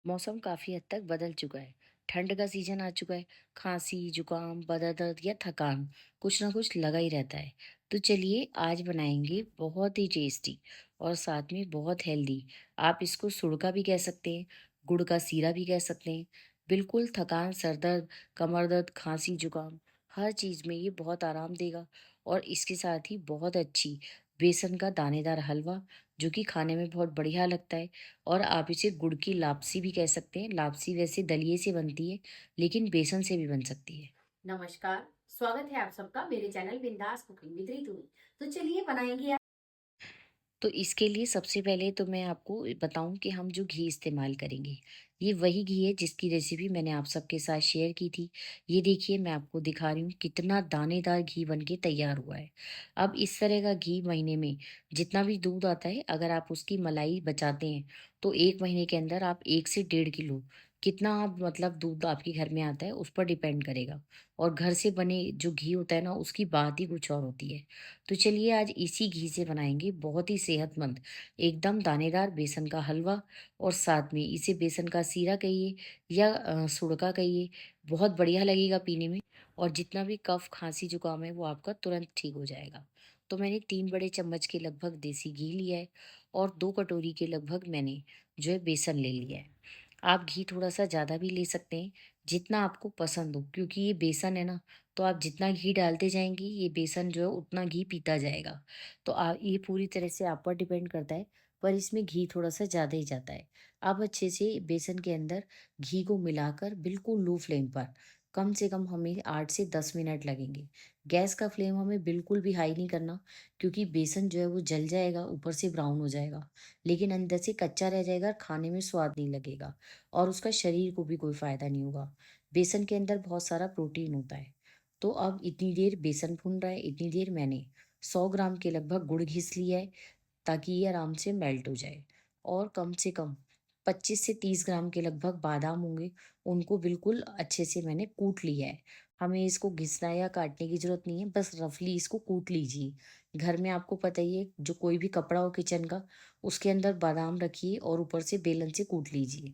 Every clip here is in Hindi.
मौसम काफ़ी हद तक बदल चुका है। ठंड का सीज़न आ चुका है। खाँसी, जुकाम, बदन दर्द या थकान कुछ ना कुछ लगा ही रहता है। तो चलिए आज बनाएँगे बहुत ही टेस्टी और साथ में बहुत हेल्दी। आप इसको सुड़का भी कह सकते हैं, गुड़ का सीरा भी कह सकते हैं। बिल्कुल थकान, सर दर्द, कमर दर्द, खाँसी, जुकाम हर चीज़ में ये बहुत आराम देगा और इसके साथ ही बहुत अच्छी बेसन का दानेदार हलवा जो कि खाने में बहुत बढ़िया लगता है। और आप इसे गुड़ की लापसी भी कह सकते हैं। लापसी वैसे दलिये से बनती है, लेकिन बेसन से भी बन सकती है। नमस्कार। स्वागत है आप सबका मेरे चैनल बिंदास कुकिंग विद रितु में। तो चलिए बनाएंगे आज। तो इसके लिए सबसे पहले तो मैं आपको बताऊँ कि हम जो घी इस्तेमाल करेंगे, ये वही घी है जिसकी रेसिपी मैंने आप सबके साथ शेयर की थी। ये देखिए मैं आपको दिखा रही हूँ कितना दानेदार घी बन के तैयार हुआ है। अब इस तरह का घी महीने में जितना भी दूध आता है, अगर आप उसकी मलाई बचाते हैं, तो 1 महीने के अंदर आप 1 से डेढ़ किलो कितना आप मतलब दूध आपके घर में आता है, उस पर डिपेंड करेगा। और घर से बने जो घी होता है ना, उसकी बात ही कुछ और होती है। तो चलिए आज इसी घी से बनाएंगे बहुत ही सेहतमंद एकदम दानेदार बेसन का हलवा। और साथ में इसे बेसन का सीरा कहिए या सुड़का कहिए, बहुत बढ़िया लगेगा पीने में। और जितना भी कफ खांसी जुकाम है वो आपका तुरंत ठीक हो जाएगा। तो मैंने 3 बड़े चम्मच के लगभग देसी घी लिया है और 2 कटोरी के लगभग मैंने जो है बेसन ले लिया है। आप घी थोड़ा सा ज़्यादा भी ले सकते हैं, जितना आपको पसंद हो, क्योंकि ये बेसन है ना, तो आप जितना घी डालते जाएँगी, ये बेसन जो है उतना घी पीता जाएगा। तो ये पूरी तरह से आप पर डिपेंड करता है, पर इसमें घी थोड़ा-सा ज़्यादा ही जाता है। अब अच्छे से बेसन के अंदर घी को मिलाकर बिल्कुल लो फ्लेम पर, कम से कम हमें 8 से 10 मिनट लगेंगे। गैस का फ्लेम हमें बिल्कुल भी हाई नहीं करना, क्योंकि बेसन जो है वो जल जाएगा, ऊपर से ब्राउन हो जाएगा, लेकिन अंदर से कच्चा रह जाएगा और खाने में स्वाद नहीं लगेगा और उसका शरीर को भी कोई फ़ायदा नहीं होगा। बेसन के अंदर बहुत सारा प्रोटीन होता है। तो अब इतनी देर बेसन भून रहा है, इतनी देर मैंने 100 ग्राम के लगभग गुड़ घिस लिया है, ताकि ये आराम से मेल्ट हो जाए। और कम से कम 25 से 30 ग्राम के लगभग बादाम होंगे, उनको बिल्कुल अच्छे से मैंने कूट लिया है। हमें इसको घिसना या काटने की ज़रूरत नहीं है, बस रफली इसको कूट लीजिए। घर में आपको पता ही है, जो कोई भी कपड़ा हो किचन का, उसके अंदर बादाम रखिए और ऊपर से बेलन से कूट लीजिए।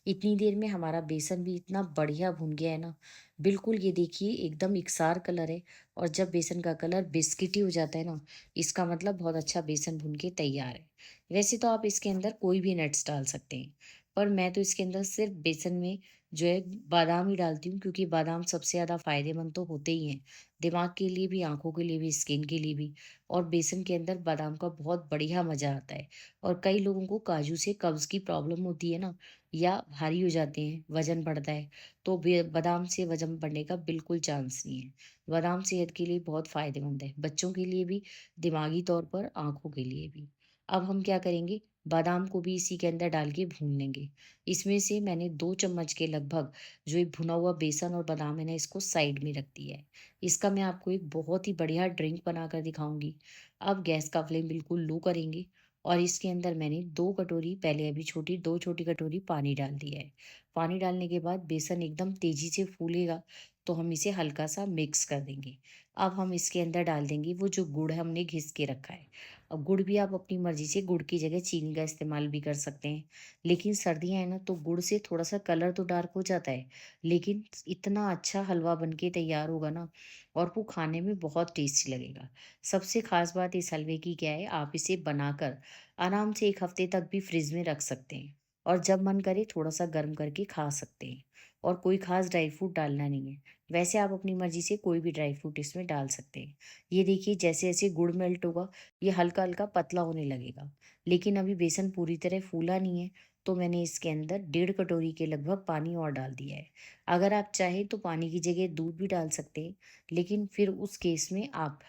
इतनी देर में हमारा बेसन भी इतना बढ़िया भुन गया है ना, बिल्कुल ये देखिए एकदम इकसार कलर है। और जब बेसन का कलर बिस्किटी हो जाता है ना, इसका मतलब बहुत अच्छा बेसन भुन के तैयार है। वैसे तो आप इसके अंदर कोई भी नट्स डाल सकते हैं, पर मैं तो इसके अंदर सिर्फ बेसन में जो है बादाम ही डालती हूँ, क्योंकि बादाम सबसे ज़्यादा फायदेमंद तो होते ही हैं, दिमाग के लिए भी, आंखों के लिए भी, स्किन के लिए भी। और बेसन के अंदर बादाम का बहुत बढ़िया मज़ा आता है। और कई लोगों को काजू से कब्ज़ की प्रॉब्लम होती है ना, या भारी हो जाते हैं, वज़न बढ़ता है, तो बादाम से वज़न बढ़ने का बिल्कुल चांस नहीं है। बादाम सेहत के लिए बहुत फ़ायदेमंद है, बच्चों के लिए भी, दिमागी तौर पर, आँखों के लिए भी। अब हम क्या करेंगे, बादाम को भी इसी के अंदर डाल के भून लेंगे। इसमें से मैंने 2 चम्मच के लगभग जो ये भुना हुआ बेसन और बादाम है ना, इसको साइड में रख दिया है। इसका मैं आपको एक बहुत ही बढ़िया ड्रिंक बनाकर दिखाऊँगी। अब गैस का फ्लेम बिल्कुल लो करेंगे और इसके अंदर मैंने 2 कटोरी, पहले अभी छोटी 2 छोटी कटोरी पानी डाल दिया है। पानी डालने के बाद बेसन एकदम तेज़ी से फूलेगा, तो हम इसे हल्का-सा मिक्स कर देंगे। अब हम इसके अंदर डाल देंगे वो जो गुड़ हमने घिस के रखा है। अब गुड़ भी आप अपनी मर्ज़ी से, गुड़ की जगह चीनी का इस्तेमाल भी कर सकते हैं। लेकिन सर्दियाँ हैं ना, तो गुड़ से थोड़ा-सा कलर तो डार्क हो जाता है, लेकिन इतना अच्छा हलवा बन के तैयार होगा ना, और वो खाने में बहुत टेस्टी लगेगा। सबसे ख़ास बात इस हलवे की क्या है, आप इसे बनाकर आराम से 1 हफ्ते तक भी फ्रिज में रख सकते हैं और जब मन करे थोड़ा-सा गर्म करके खा सकते हैं। और कोई ख़ास ड्राई फ्रूट डालना नहीं है। वैसे आप अपनी मर्ज़ी से कोई भी ड्राई फ्रूट इसमें डाल सकते हैं। ये देखिए जैसे-जैसे गुड़ मेल्ट होगा, ये हल्का-हल्का पतला होने लगेगा। लेकिन अभी बेसन पूरी तरह फूला नहीं है, तो मैंने इसके अंदर डेढ़ कटोरी के लगभग पानी और डाल दिया है। अगर आप चाहें तो पानी की जगह दूध भी डाल सकते हैं, लेकिन फिर उस केस में आप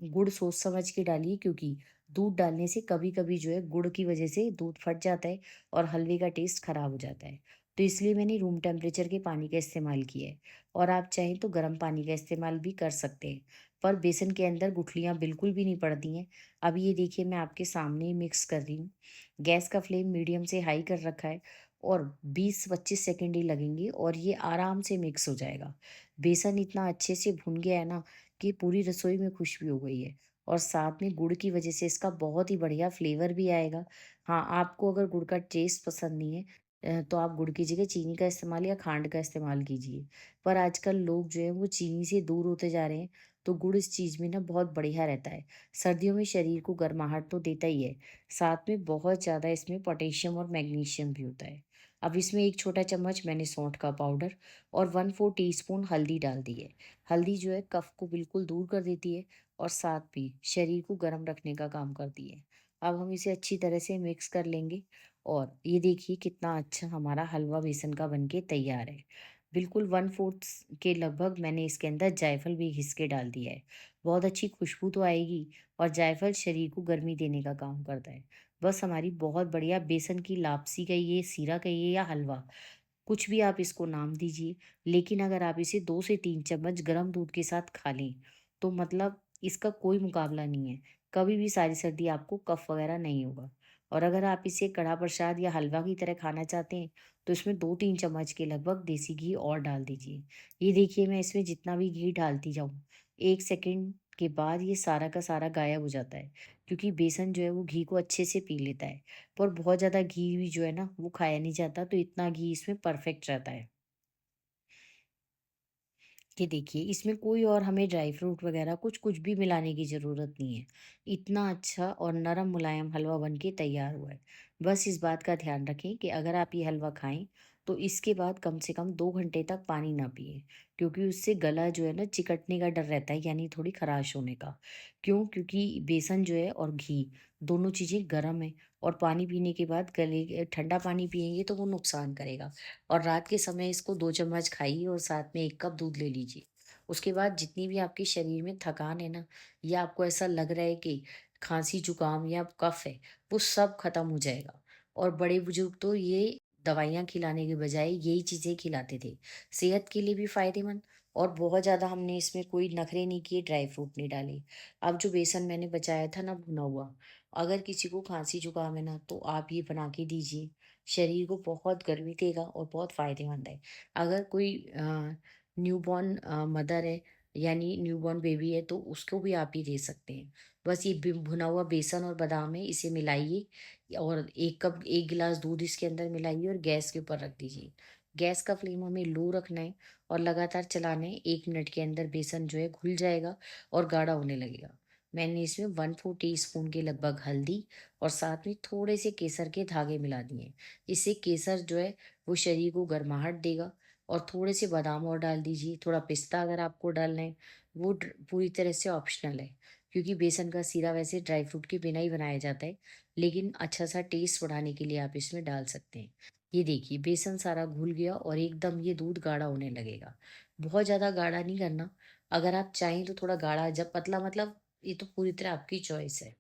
गुड़ सोच समझ के डालिए, क्योंकि दूध डालने से कभी-कभी जो है गुड़ की वजह से दूध फट जाता है और हलवे का टेस्ट खराब हो जाता है। तो इसलिए मैंने रूम टेम्परेचर के पानी का इस्तेमाल किया है और आप चाहें तो गर्म पानी का इस्तेमाल भी कर सकते हैं। पर बेसन के अंदर गुठलियाँ बिल्कुल भी नहीं पड़ती हैं। अभी ये देखिए मैं आपके सामने ही मिक्स कर रही हूँ। गैस का फ्लेम मीडियम से हाई कर रखा है और 20-25 सेकंड ही लगेंगे और ये आराम से मिक्स हो जाएगा। बेसन इतना अच्छे से भुन गया है ना, कि पूरी रसोई में खुशबू हो गई है और साथ में गुड़ की वजह से इसका बहुत ही बढ़िया फ्लेवर भी आएगा। हाँ, आपको अगर गुड़ का टेस्ट पसंद नहीं है, तो आप गुड़ की जगह चीनी का इस्तेमाल या खांड का इस्तेमाल कीजिए। पर आजकल लोग जो हैं वो चीनी से दूर होते जा रहे हैं, तो गुड़ इस चीज़ में ना बहुत बढ़िया रहता है। सर्दियों में शरीर को गर्माहट तो देता ही है, साथ में बहुत ज़्यादा इसमें पोटेशियम और मैग्नीशियम भी होता है। अब इसमें 1 छोटा चम्मच मैंने सौंठ का पाउडर और 1/4 टीस्पून हल्दी डाल दी है। हल्दी जो है कफ़ को बिल्कुल दूर कर देती है और साथ भी शरीर को गर्म रखने का काम करती है। अब हम इसे अच्छी तरह से मिक्स कर लेंगे और ये देखिए कितना अच्छा हमारा हलवा बेसन का बनके तैयार है। बिल्कुल 1/4 के लगभग मैंने इसके अंदर जायफल भी घिस के डाल दिया है। बहुत अच्छी खुशबू तो आएगी और जायफल शरीर को गर्मी देने का काम करता है। बस हमारी बहुत बढ़िया बेसन की लापसी कहिए, सीरा कहिए या हलवा, कुछ भी आप इसको नाम दीजिए, लेकिन अगर आप इसे 2 से 3 चम्मच गरम दूध के साथ खा लें, तो मतलब इसका कोई मुकाबला नहीं है। कभी भी सारी सर्दी आपको कफ़ वगैरह नहीं होगा। और अगर आप इसे कड़ा प्रसाद या हलवा की तरह खाना चाहते हैं, तो इसमें 2-3 चम्मच के लगभग देसी घी और डाल दीजिए। ये देखिए मैं इसमें जितना भी घी डालती जाऊँ, 1 सेकंड के बाद ये सारा का सारा गायब हो जाता है, क्योंकि बेसन जो है वो घी को अच्छे से पी लेता है। पर बहुत ज़्यादा घी भी जो है ना वो खाया नहीं जाता, तो इतना घी इसमें परफेक्ट रहता है। ये देखिए इसमें कोई और हमें ड्राई फ्रूट वगैरह कुछ भी मिलाने की ज़रूरत नहीं है। इतना अच्छा और नरम मुलायम हलवा बन के तैयार हुआ है। बस इस बात का ध्यान रखें कि अगर आप ये हलवा खाएँ, तो इसके बाद कम से कम 2 घंटे तक पानी ना पिएँ, क्योंकि उससे गला जो है ना चिकटने का डर रहता है, यानी थोड़ी ख़राश होने का। क्यों? क्योंकि बेसन जो है और घी दोनों चीज़ें गरम हैं और पानी पीने के बाद ठंडा पानी पिएँगे तो वो नुकसान करेगा। और रात के समय इसको 2 चम्मच खाइए और साथ में 1 कप दूध ले लीजिए। उसके बाद जितनी भी आपके शरीर में थकान है ना, या आपको ऐसा लग रहा है कि खाँसी, जुकाम या कफ़ है, वो सब खत्म हो जाएगा। और बड़े-बुजुर्ग तो ये दवाइयाँ खिलाने के बजाय यही चीज़ें खिलाते थे। सेहत के लिए भी फ़ायदेमंद और बहुत ज़्यादा हमने इसमें कोई नखरे नहीं किए, ड्राई फ्रूट नहीं डाले। अब जो बेसन मैंने बचाया था ना भुना हुआ, अगर किसी को खाँसी, जुकाम है ना, तो आप ये बना के दीजिए। शरीर को बहुत गर्मी देगा और बहुत फ़ायदेमंद है। अगर कोई न्यूबॉर्न मदर है, यानी न्यूबॉर्न बेबी है, तो उसको भी आप ये दे सकते हैं। बस ये भुना हुआ बेसन और बादाम है, इसे मिलाइए और 1 कप 1 गिलास दूध इसके अंदर मिलाइए और गैस के ऊपर रख दीजिए। गैस का फ्लेम हमें लो रखना है और लगातार चलाना है। 1 मिनट के अंदर बेसन जो है घुल जाएगा और गाढ़ा होने लगेगा। मैंने इसमें 1/4 टीस्पून के लगभग हल्दी और साथ में थोड़े से केसर के धागे मिला दिए। इससे केसर जो है वो शरीर को गर्माहट देगा। और थोड़े से बादाम और डाल दीजिए, थोड़ा पिस्ता अगर आपको डालना है, वो पूरी तरह से ऑप्शनल है, क्योंकि बेसन का सीरा वैसे ड्राई फ्रूट के बिना ही बनाया जाता है, लेकिन अच्छा सा टेस्ट बढ़ाने के लिए आप इसमें डाल सकते हैं। ये देखिए बेसन सारा घुल गया और एकदम ये दूध गाढ़ा होने लगेगा। बहुत ज़्यादा गाढ़ा नहीं करना, अगर आप चाहें तो थोड़ा गाढ़ा, जब पतला मतलब ये तो पूरी तरह आपकी चॉइस है।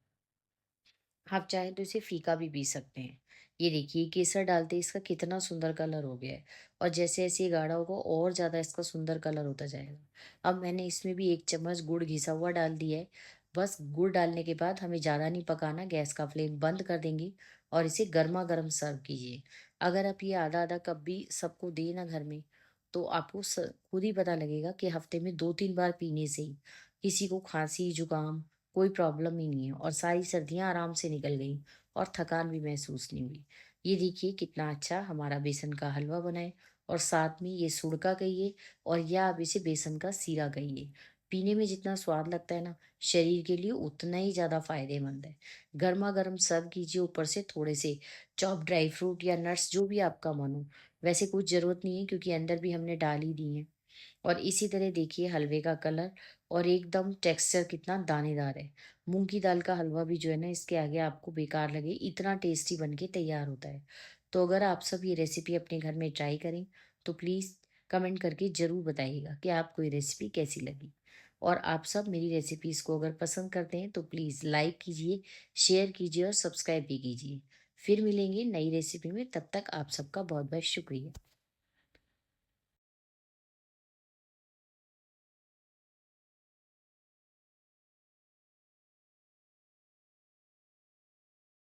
आप चाहें तो इसे फीका भी पी सकते हैं। ये देखिए केसर डालते ही इसका कितना सुंदर कलर हो गया है और जैसे-जैसे ये गाढ़ा होगा और ज़्यादा इसका सुंदर कलर होता जाएगा। अब मैंने इसमें भी 1 चम्मच गुड़ घिसा हुआ डाल दिया है। बस गुड़ डालने के बाद हमें ज़्यादा नहीं पकाना, गैस का फ्लेम बंद कर देंगे और इसे गरमा-गरम सर्व कीजिए। अगर आप ये आधा-आधा कप भी सबको दें ना घर में, तो आपको खुद ही पता लगेगा कि हफ्ते में 2-3 बार पीने से ही किसी को खाँसी, जुकाम कोई प्रॉब्लम ही नहीं है और सारी सर्दियाँ आराम से निकल गईं और थकान भी महसूस नहीं हुई। ये देखिए कितना अच्छा हमारा बेसन का हलवा बना है और साथ में ये सुड़का कहिए और या आप इसे बेसन का सीरा कहिए। पीने में जितना स्वाद लगता है ना, शरीर के लिए उतना ही ज़्यादा फ़ायदेमंद है। गरमा-गरम सर्व कीजिए, ऊपर से थोड़े से चॉप्ड ड्राई फ्रूट या नट्स जो भी आपका मन हो। वैसे कुछ ज़रूरत नहीं है क्योंकि अंदर भी हमने डाल ही दी है। और इसी तरह देखिए हलवे का कलर और एकदम टेक्सचर कितना दानेदार है। मूँग की दाल का हलवा भी जो है ना इसके आगे आपको बेकार लगे, इतना टेस्टी बन के तैयार होता है। तो अगर आप सब ये रेसिपी अपने घर में ट्राई करें, तो प्लीज़ कमेंट करके ज़रूर बताइएगा कि आपको ये रेसिपी कैसी लगी। और आप सब मेरी रेसिपीज़ को अगर पसंद करते हैं तो प्लीज़ लाइक कीजिए, शेयर कीजिए और सब्सक्राइब भी कीजिए। फिर मिलेंगे नई रेसिपी में, तब तक आप सबका बहुत-बहुत शुक्रिया।